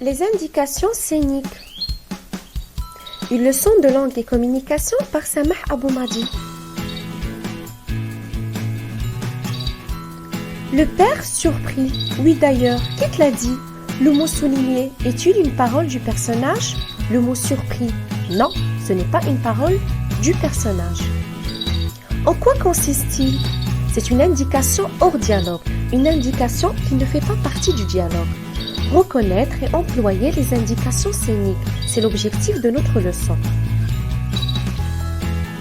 Les indications scéniques. Une leçon de langue et communication par Samah Aboumadi. Le père surpris. Oui d'ailleurs, qui te l'a dit? Le mot souligné est-il une parole du personnage? Le mot surpris. Non, ce n'est pas une parole du personnage. En quoi consiste-t-il? C'est une indication hors dialogue, une indication qui ne fait pas partie du dialogue. Reconnaître et employer les indications scéniques, c'est l'objectif de notre leçon.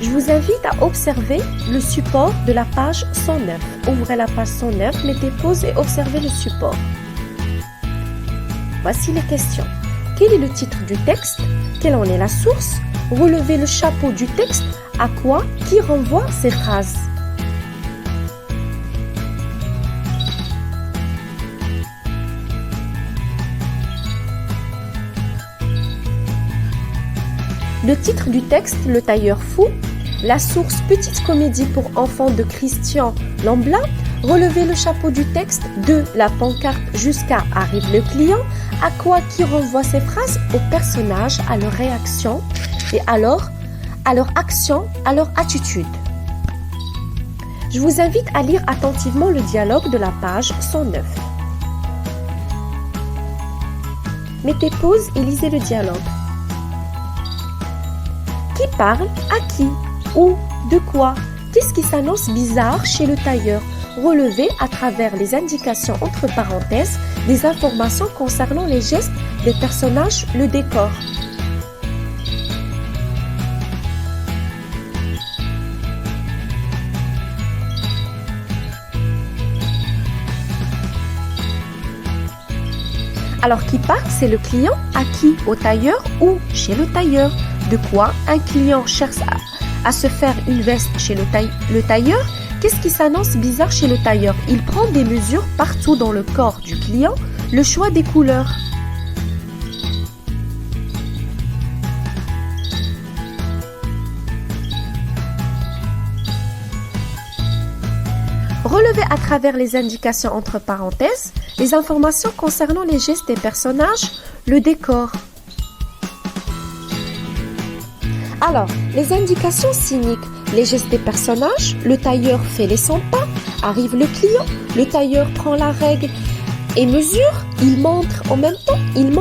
Je vous invite à observer le support de la page 109. Ouvrez la page 109, mettez pause et observez le support. Voici les questions. Quel est le titre du texte? Quelle en est la source? Relevez le chapeau du texte. À quoi? Qui renvoie ces phrases? Le titre du texte, Le tailleur fou. La source, Petite comédie pour enfants de Christian Lamblin. Relevez le chapeau du texte. De la pancarte jusqu'à Arrive le client. À quoi qui renvoie ces phrases? Aux personnages, à leur réaction et à leur action, à leur attitude. Je vous invite à lire attentivement le dialogue de la page 109. Mettez pause et lisez le dialogue. Qui parle? À qui? Où? De quoi? Qu'est-ce qui s'annonce bizarre chez le tailleur? Relevez à travers les indications entre parenthèses des informations concernant les gestes des personnages, le décor. Alors qui parle? C'est le client. À qui? Au tailleur ou chez le tailleur. De quoi? Un client cherche à se faire une veste chez le tailleur. Qu'est-ce qui s'annonce bizarre chez le tailleur? Il prend des mesures partout dans le corps du client. Le choix des couleurs. Relevez à travers les indications entre parenthèses les informations concernant les gestes des personnages, le décor. Alors, les indications scéniques, les gestes des personnages, le tailleur fait les 100 pas, arrive le client, le tailleur prend la règle et mesure, il montre en même temps, il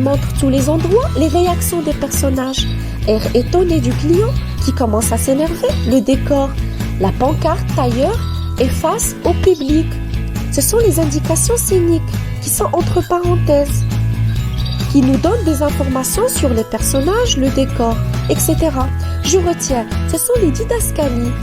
montre tous les endroits, les réactions des personnages, air étonné du client qui commence à s'énerver, le décor, la pancarte tailleur est face au public. Ce sont les indications scéniques qui sont entre parenthèses, qui nous donnent des informations sur les personnages, le décor, etc. Je retiens, ce sont les didascalies.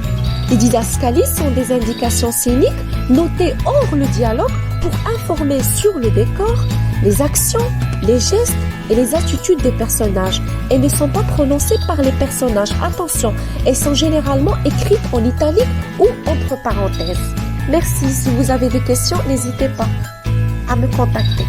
Les didascalies sont des indications scéniques notées hors le dialogue pour informer sur le décor, les actions, les gestes et les attitudes des personnages. Elles ne sont pas prononcées par les personnages. Attention, elles sont généralement écrites en italique ou entre parenthèses. Merci. Si vous avez des questions, n'hésitez pas à me contacter.